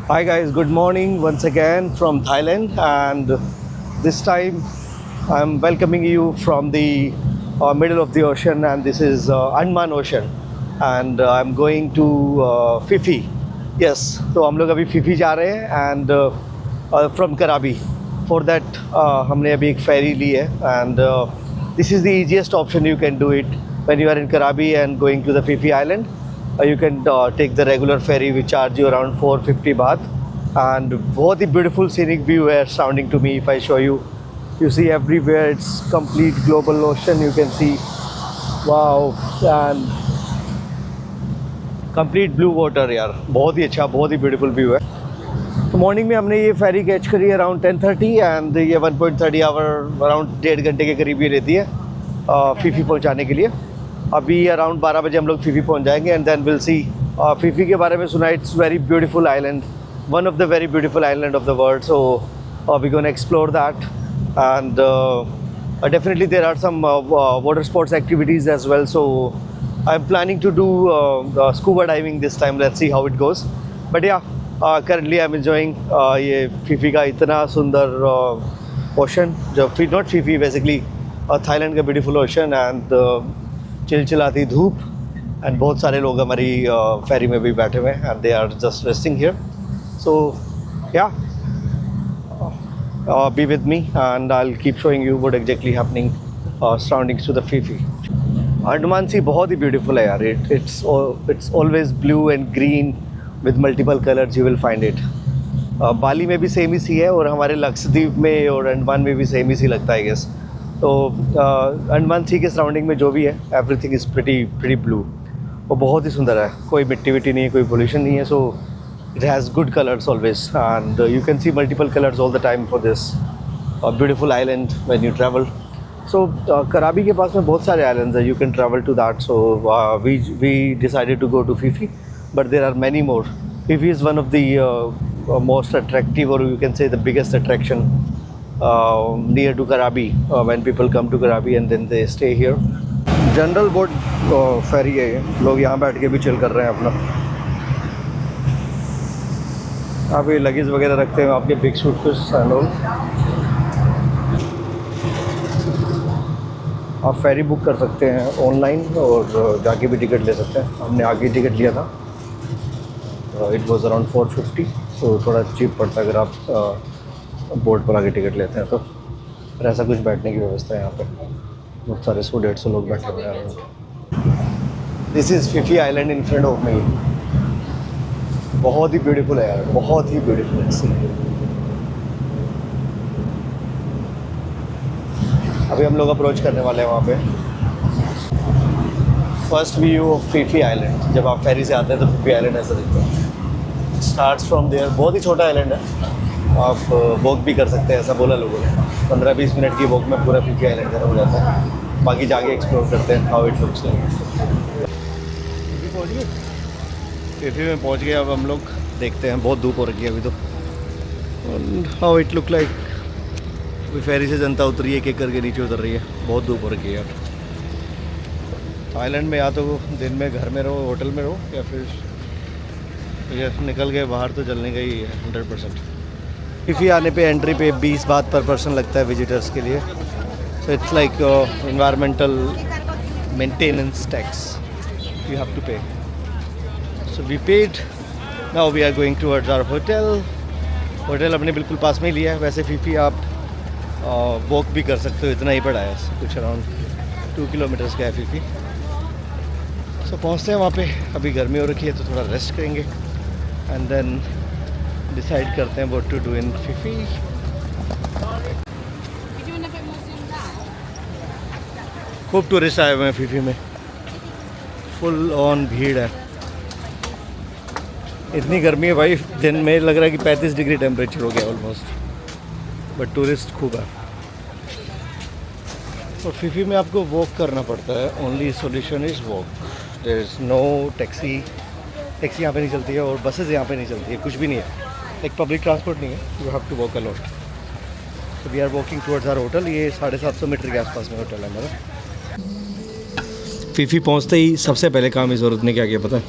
Hi guys, good morning once again from Thailand, and this time I'm welcoming you from the middle of the ocean, and this is Andaman Ocean, and I'm going to Phi Phi. Yes, तो हम लोग अभी Phi Phi जा रहे हैं and from Krabi. For that हमने अभी एक ferry ली है, and this is the easiest option you can do it when you are in Krabi and going to the Phi Phi Island. You can take the regular ferry which charge you around 450 baht, and बहुत ही beautiful scenic view है surrounding to me. If I show you, you see everywhere it's complete global ocean. You can see, wow, and complete blue water यार, बहुत ही अच्छा, बहुत ही beautiful view है. तो morning में हमने ये फेरी कैच करी अराउंड 10:30 एंड ये 1.30 आवर अराउंड 1.5 घंटे के करीब ये लेती है Phi Phi पहुँचाने के लिए. अभी अराउंड 12 बजे हम लोग Phi Phi पहुँच जाएंगे and then will see. Phi Phi के बारे में सुना, it's very beautiful island, one of the very beautiful island of the world. So we gonna explore that and definitely there are some water sports activities as well. So I'm planning to do scuba diving this time. Let's see how it goes. But yeah, currently I'm enjoying ये Phi Phi का इतना सुंदर ocean, जो not Phi Phi basically Thailand का beautiful ocean and चिलचिलाती धूप, and बहुत सारे लोग हमारी फेरी में भी बैठे हुए हैं and they are just resting here. So या be with me and I'll keep showing you what exactly happening surroundings to the Phi Phi. Andaman सी बहुत ही ब्यूटीफुल है यार. It's always blue and green with multiple colors. You will find it. बाली में भी same ही सी है और हमारे लक्षद्वीप में और अंडमान में भी सेम ही सी लगता है आई गेस. तो अंडमान सी के सराउंडिंग में जो भी है एवरीथिंग इज़ प्रीटी ब्लू. वो बहुत ही सुंदर है, कोई मिट्टी विट्टी नहीं है, कोई पोल्यूशन नहीं है. सो it has good colors always, and you can see multiple colors all the time for this beautiful island when you travel. So Krabi के पास में बहुत सारे islands हैं, you can travel to that. So we decided to go to Phi Phi, but there are many more. Phi Phi is one of the most attractive, or you can say the biggest attraction near to Krabi when people come to Krabi and then they stay here. General boat ferry है ये, लोग यहाँ बैठ के भी chill कर रहे हैं अपना. आप ये लगेज वगैरह रखते हैं आपके बिग सूटकेस एंड ऑल. आप फेरी बुक कर सकते हैं ऑनलाइन और जाके भी टिकट ले सकते हैं. हमने आगे टिकट लिया था, इट वाज अराउंड 450. सो थोड़ा चीप पड़ता है अगर आप बोर्ड पर आगे टिकट लेते हैं तो. और ऐसा कुछ बैठने की व्यवस्था है यहाँ पे, बहुत सारे 100-150 लोग बैठे हुए हैं around. This is Phi Phi island in front of me. बहुत ही ब्यूटीफुल है यार, बहुत ही ब्यूटीफुल है. अभी हम लोग अप्रोच करने वाले हैं वहाँ पे. First view of Phi Phi island. जब आप फेरी से आते हैं तो Phi Phi आइलैंड ऐसा दिखता है. Starts from there. बहुत ही छोटा आइलैंड है, आप वॉक भी कर सकते हैं, ऐसा बोला लोगों ने. 15-20 मिनट की वॉक में पूरा Phi Phi आइलैंड खत्म हो जाता है. बाकी जाके एक्सप्लोर करते हैं how it looks like. Phi Phi में पहुंच गए. अब हम लोग देखते हैं, बहुत धूप हो रखी है अभी तो. How it look like. Ferry से जनता उतरी है, एक करके नीचे उतर रही है. बहुत धूप हो रखी है यार. थाईलैंड में या तो दिन में घर में रहो, होटल में रहो, या फिर ये निकल गए बाहर तो जलने का ही है 100%. Phi Phi आने पे एंट्री पे 20 बात पर पर्सन लगता है विजिटर्स के लिए. So it's like environmental maintenance tax you have to pay. So we paid. Now we are going towards our hotel. Hotel अपने बिल्कुल पास में ही लिया है. वैसे Phi Phi आप वॉक भी कर सकते हो, इतना ही पड़ा है, कुछ अराउंड 2 किलोमीटर्स का है Phi Phi. सो पहुँचते हैं वहाँ पे. अभी गर्मी हो रखी है तो थोड़ा रेस्ट करेंगे एंड देन डिसाइड करते हैं what to do in Phi Phi. खूब टूरिस्ट आए हुए हैं Phi Phi में, फुल ऑन भीड़ है. इतनी गर्मी है भाई, दिन में लग रहा है कि 35 डिग्री टेम्परेचर हो गया ऑलमोस्ट, बट टूरिस्ट खूब है. और Phi Phi में आपको वॉक करना पड़ता है. Only solution is walk. There is no taxi यहाँ पे नहीं चलती है और बसेस यहाँ पे नहीं चलती है, कुछ भी नहीं है. एक पब्लिक ट्रांसपोर्ट नहीं है. You have to walk a lot. So we are walking towards our hotel. ये 750 मीटर के आसपास में होटल है हमारा. Phi Phi पहुँचते ही सबसे पहले काम इस औरत ने क्या किया पता है?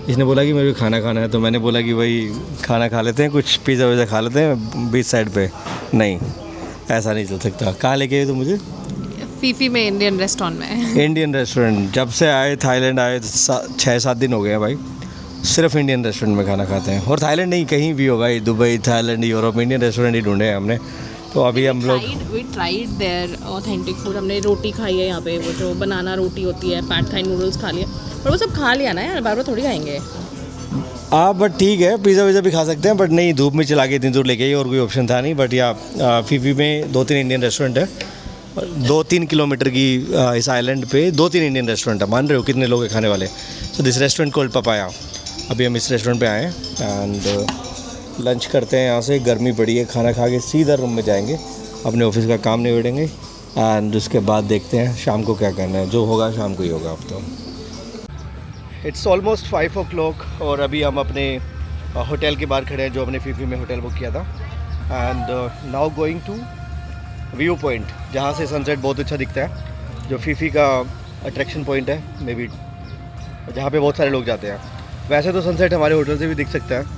इसने बोला कि मेरे को खाना खाना है, तो मैंने बोला कि भाई खाना खा लेते हैं, कुछ पिज़्ज़ा विज़्ज़ा खा लेते हैं बीच साइड पे। नहीं, ऐसा नहीं चल सकता। कहाँ लेके गए तो मुझे? फीफी में, इंडियन रेस्टोरेंट में। Indian restaurant. जब से आए थाईलैंड आए 6-7 दिन हो गए हैं भाई, सिर्फ इंडियन रेस्टोरेंट में खाना खाते हैं। और थाईलैंड नहीं, कहीं भी हो भाई, Dubai, Thailand, Europe, Indian restaurant ही ढूंढे हैं हमने। तो अभी हम लोग we tried there authentic food. हमने रोटी खाई है यहाँ पे, वो जो बनाना रोटी होती है, पैड थाई नूडल्स खा लिए, पर वो सब खा लिया ना यार, बार बार थोड़ी खाएंगे। बट ठीक है, पिज़्ज़ा विज़्ज़ा भी खा सकते हैं, बट नहीं, धूप में चला के इतनी दूर लेके आई और कोई ऑप्शन था नहीं। बट यहाँ फीफी में 2-3 इंडियन रेस्टोरेंट है, 2-3 किलोमीटर की इस आइलैंड पे 2-3 इंडियन रेस्टोरेंट है। मान रहे हो कितने लोग हैं खाने वाले? So this restaurant called papaya. अभी हम इस रेस्टोरेंट पे आए हैं एंड लंच करते हैं यहाँ से। गर्मी पड़ी है, खाना खा के सीधा रूम में जाएंगे, अपने ऑफिस का काम निबेड़ेंगे एंड उसके बाद देखते हैं शाम को क्या करना है। जो होगा शाम को ही होगा अब तो। इट्स ऑलमोस्ट 5 o'clock और अभी हम अपने होटल के बाहर खड़े हैं, जो हमने फीफी में होटल बुक किया था। And now going to view point, जहाँ से सनसेट बहुत अच्छा दिखता है, जो फीफी का अट्रैक्शन पॉइंट है, मे बी जहाँ पे बहुत सारे लोग जाते हैं। वैसे तो सनसेट हमारे होटल से भी दिख सकता है,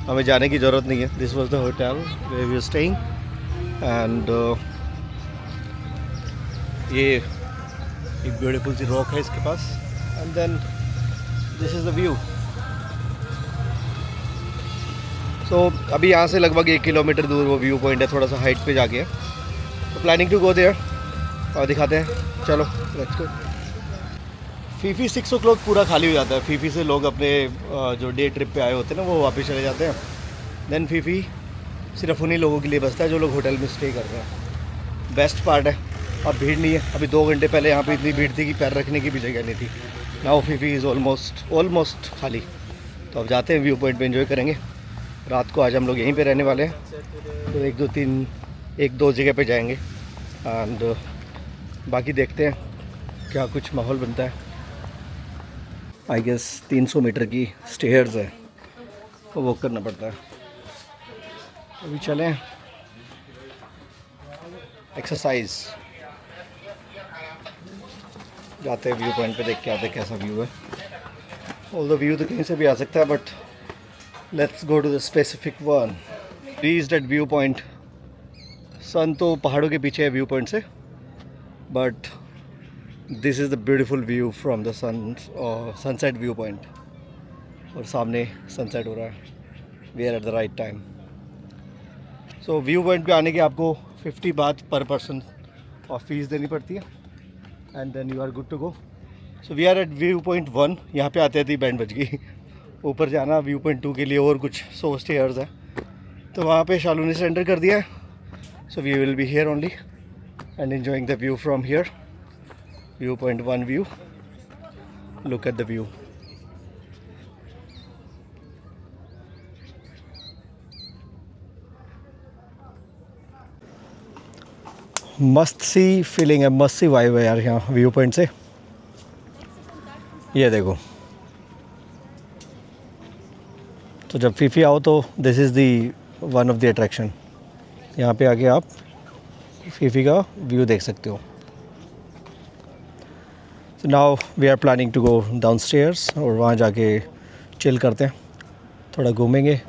हमें जाने की ज़रूरत नहीं है। This was the hotel where we are staying and ये एक ब्यूटीफुल सी रॉक है इसके पास and then this is the view. So अभी यहाँ से लगभग 1 किलोमीटर दूर वो व्यू पॉइंट है, थोड़ा सा हाइट पे जाके है। तो प्लानिंग टू गो देयर और दिखाते हैं, चलो लेट्स गो। फीफी 6 o'clock पूरा खाली हो जाता है। फीफी से लोग अपने जो डे ट्रिप पे आए होते हैं ना, वो वापस चले जाते हैं। देन फीफी सिर्फ उन्हीं लोगों के लिए बसता है जो लोग होटल में स्टे कर रहे हैं। बेस्ट पार्ट है, अब भीड़ नहीं है। अभी 2 घंटे पहले यहाँ पे इतनी भीड़ थी कि पैर रखने की भी जगह नहीं थी। नाउ फीफी इज़ ऑलमोस्ट खाली। तो अब जाते हैं व्यू पॉइंट पे, एंजॉय करेंगे। रात को आज हम लोग यहीं पे रहने वाले हैं, तो 1-2 जगह पे जाएंगे एंड बाकी देखते हैं क्या कुछ माहौल बनता है। आई गेस 300 मीटर की स्टेयर्स है, तो वॉक करना पड़ता है। अभी चलें, एक्सरसाइज जाते हैं व्यू पॉइंट पे, देख के आते हैं कैसा व्यू है। ऑल्दो व्यू तो कहीं से भी आ सकता है, but let's go to the specific one. Reached at view point. Sun तो पहाड़ों के पीछे है व्यू पॉइंट से, but this is the beautiful view from the sunset view point. और सामने सनसेट हो रहा है। We are at the right time. So view point पे आने के आपको 50 बात पर पर्सन और फीस देनी पड़ती है and then you are good to go. So we are at view point 1। यहाँ पे आते थे बैंड बज गई। ऊपर जाना व्यू पॉइंट 2 के लिए और कुछ 100 स्टेयर्स है, तो वहाँ पे शालू ने सरेंडर कर दिया है। So we will be here only and enjoying the view from here. View point 1 view, look at the view. मस्त सी फीलिंग है, मस्त सी वाइब है यार यहाँ व्यू पॉइंट से। ये देखो, तो जब फीफी आओ तो this is the one of the attraction. यहाँ पे आके आप फीफी का व्यू देख सकते हो। So now we are planning to go downstairs और वहाँ जाके चिल करते हैं, थोड़ा घूमेंगे,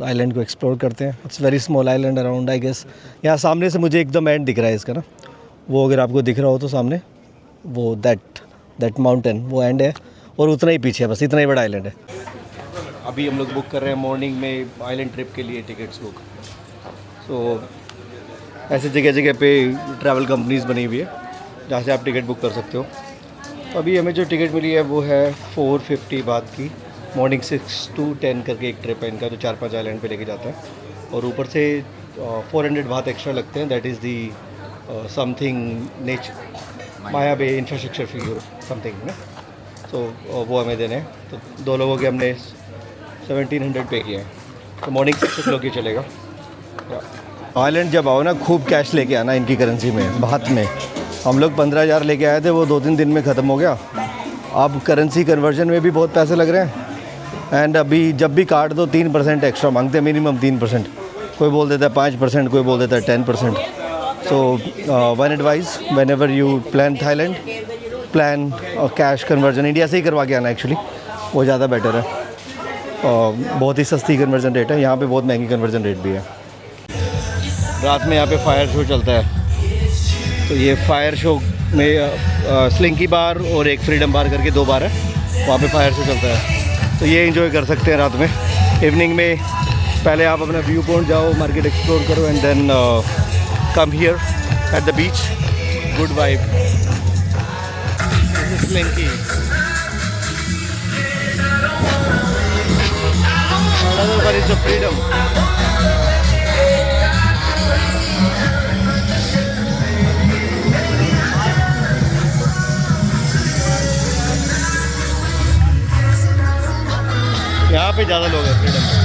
आइलैंड को एक्सप्लोर करते हैं। It's very small island around, I guess यहाँ सामने से मुझे एकदम एंड दिख रहा है इसका ना, वो अगर आपको दिख रहा हो तो सामने वो दैट माउंटेन वो एंड है, और उतना ही पीछे है, बस इतना ही बड़ा आइलैंड है। अभी हम लोग बुक कर रहे हैं मॉर्निंग में आइलैंड ट्रिप के लिए टिकट्स बुक। सो ऐसे जगह जगह पे ट्रैवल कंपनीज़ बनी हुई है जहाँ से आप टिकट बुक कर सकते हो। अभी हमें जो टिकट मिली है वो है 450 बात की। मॉर्निंग 6 to 10 करके एक ट्रिप है इनका, जो 4-5 आइलैंड पे लेके जाता है, और ऊपर से 400 बात एक्स्ट्रा लगते हैं। That is the something nature Maya Bay infrastructure fee something ना। सो वो हमें देने हैं, तो 2 लोगों के हमने 1700 पे किए हैं। तो मॉर्निंग 6 o'clock ही चलेगा। आइलैंड जब आओ ना, खूब कैश लेके आना इनकी करेंसी में, बात में। हम लोग 15,000 लेके आए थे, वो 2-3 दिन में ख़त्म हो गया। अब करेंसी कन्वर्जन में भी बहुत पैसे लग रहे हैं। एंड अभी जब भी काट दो 3% एक्स्ट्रा मांगते हैं, मिनिमम 3%। कोई बोल देता है 5%, कोई बोल देता है 10%। So one advice, when ever you plan Thailand, plan cash conversion India से ही करवा के आना, एक्चुअली वो ज़्यादा बेटर है। बहुत ही सस्ती कन्वर्जन रेट है, यहाँ पे बहुत महंगी कन्वर्जन रेट भी है। रात में यहाँ पे फायर शो चलता है, तो ये फायर शो में स्लिंकी बार और एक फ्रीडम बार करके 2 बार है, वहाँ पे फायर शो चलता है, तो ये एंजॉय कर सकते हैं रात में। इवनिंग में पहले आप अपना व्यू पॉइंट जाओ, मार्केट एक्सप्लोर करो and then come here at the beach, good vibe. स्लिंकी another one is the freedom. यहाँ पे ज़्यादा लोग हैं फ्रीडम में।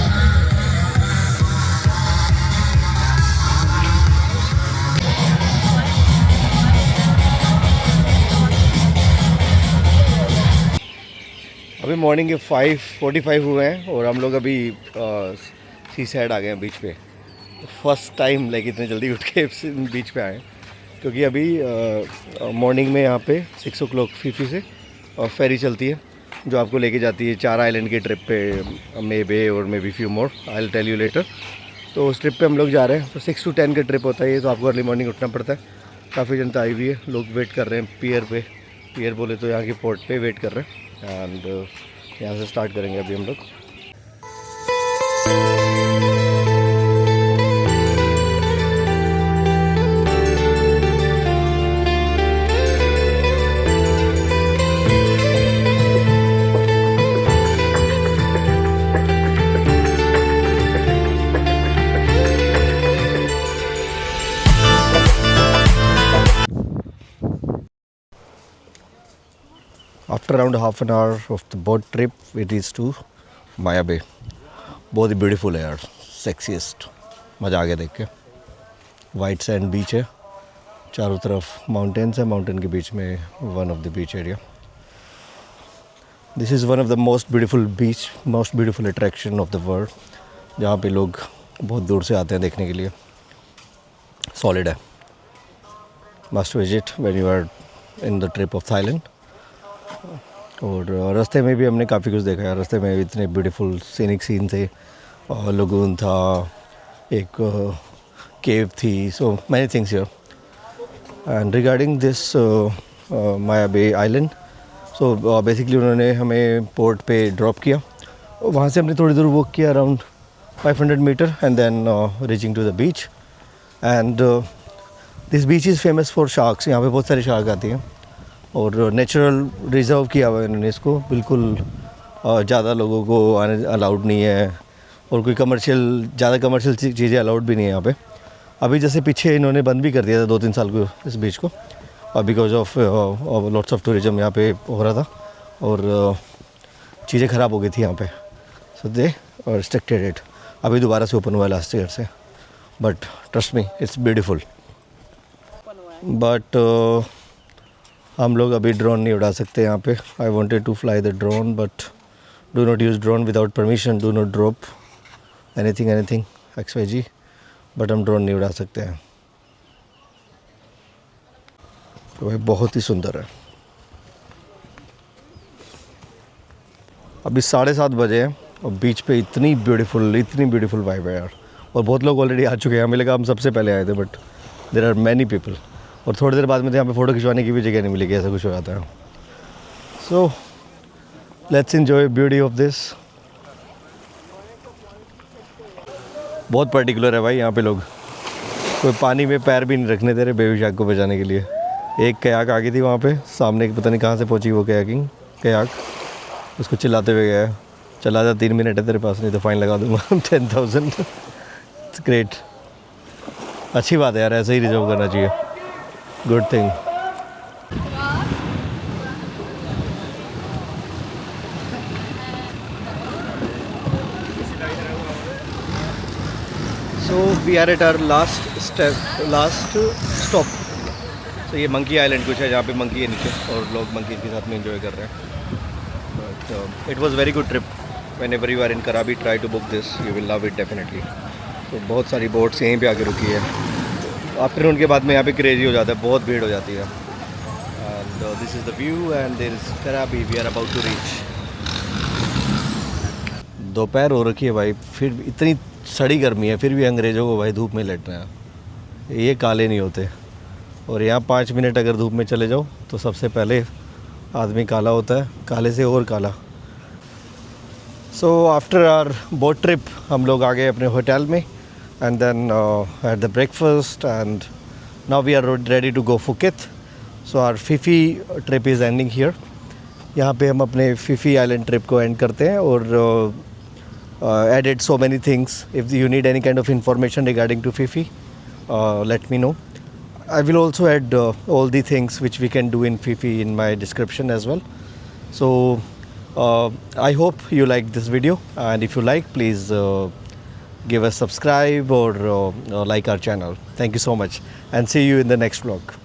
अभी मॉर्निंग के 5:45 हुए हैं और हम लोग अभी सी साइड आ गए हैं बीच पे। फर्स्ट टाइम लाइक इतने जल्दी उठ के बीच पे आए, क्योंकि अभी मॉर्निंग में यहाँ पे 6 o'clock फीफी से फेरी चलती है जो आपको लेके जाती है 4 आइलैंड के ट्रिप पे, मे बे और maybe few more, I will tell you later. तो उस ट्रिप पे हम लोग जा रहे हैं, तो 6 to 10 का ट्रिप होता है ये, तो आपको अर्ली मॉर्निंग उठना पड़ता है। काफ़ी जनता आई हुई है, लोग वेट कर रहे हैं पियर पे, पियर बोले तो यहाँ की पोर्ट पे वेट कर रहे हैं। एंड यहाँ से स्टार्ट करेंगे अभी हम लोग। After around half an hour of the boat trip, we reached to Maya Bay. बहुत ही ब्यूटीफुल है यार, सेक्सीएस्ट, मज़ा आ गया देख के। वाइट सैंड बीच है, चारों तरफ माउंटेन्स है, माउंटेन के बीच में one of the beach area. This is one of the most beautiful beach, most beautiful attraction of the world, जहाँ पे लोग बहुत दूर से आते हैं देखने के लिए। सॉलिड है, must visit when you are in the trip of Thailand. और रास्ते में भी हमने काफ़ी कुछ देखा है। रास्ते में इतने ब्यूटीफुल सीनिक सीन थे, और लगून था, एक केव थी, so many things here. And regarding this Maya Bay island, so basically उन्होंने हमें पोर्ट पे ड्रॉप किया, और वहाँ से हमने थोड़ी दूर वॉक किया around 500 metre and then reaching to the beach. And this beach is famous for sharks, यहाँ पे बहुत सारी शार्क आती हैं, और नेचुरल रिजर्व किया हुआ है इन्होंने इसको, बिल्कुल ज़्यादा लोगों को आने अलाउड नहीं है, और कोई ज़्यादा कमर्शियल चीज़ें अलाउड भी नहीं है यहाँ पे। अभी जैसे पीछे इन्होंने बंद भी कर दिया था 2-3 साल को इस बीच को, और because of lots of tourism यहाँ पे हो रहा था, और चीज़ें ख़राब हो गई थी यहाँ पे, सो दे रिस्ट्रिक्टेड इट। अभी दोबारा से ओपन हुआ है लास्ट ईयर से, but trust me it's beautiful. But हम लोग अभी ड्रोन नहीं उड़ा सकते यहाँ पे। I wanted to fly the drone, but do not use drone without permission, do not drop anything XYZ, but हम ड्रोन नहीं उड़ा सकते हैं। तो भाई बहुत ही सुंदर है। अभी 7:30 बजे हैं, और बीच पे इतनी ब्यूटीफुल वाइब है यार, और बहुत लोग ऑलरेडी आ चुके हैं। हमें लगा हम सबसे पहले आए थे, but there are many people, और थोड़ी देर बाद में तो यहाँ पे फ़ोटो खिंचवाने की भी जगह नहीं मिलेगी, ऐसा कुछ हो जाता है। So let's enjoy beauty of this. बहुत पर्टिकुलर है भाई यहाँ पे लोग, कोई पानी में पैर भी नहीं रखने दे रहे बेबी शार्क को बचाने के लिए। एक कयाक आ गई थी वहाँ पे सामने, पता नहीं कहाँ से पहुँची वो कयाक, उसको चिल्लाते हुए गया, चला जा 3 मिनट है तेरे पास, नहीं तो फ़ाइन लगा दूँगा 10,000। इट्स ग्रेट, अच्छी बात है यार, ऐसे ही रिजर्व करना चाहिए, good thing. So we are at our last stop. तो ये मंकी आइलैंड कुछ है, जहाँ पे मंकी है नीचे, और लोग मंकी के साथ में एंजॉय कर रहे हैं। But it was very good trip. Whenever you are in Krabi, try to book this, you will love it definitely. तो बहुत सारी बोट्स यहीं पे आके रुकी है। आफ्टरनून के बाद में यहाँ पे क्रेजी हो जाता है, बहुत भीड़ हो जाती है। And this is the view and there is Krabi, we are about to reach. दोपहर हो रखी है भाई, फिर इतनी सड़ी गर्मी है, फिर भी अंग्रेज़ों को भाई धूप में लेटना है। ये काले नहीं होते। और यहाँ 5 मिनट अगर धूप में चले जाओ तो सबसे पहले आदमी काला होता है, काले से और काला। So after our boat trip हम लोग आ गए अपने होटल में and then had the breakfast and now we are ready to go Phuket. So our Phi Phi trip is ending here. यहाँ पे हम अपने फीफी आइलैंड ट्रिप को एंड करते हैं और added so many things. If you need any kind of information regarding to Fifi, let me know. I will also add all the things which we can do in Fifi in my description as well. So I hope you like this video, and if you like, please give us subscribe or like our channel. Thank you so much, and see you in the next vlog.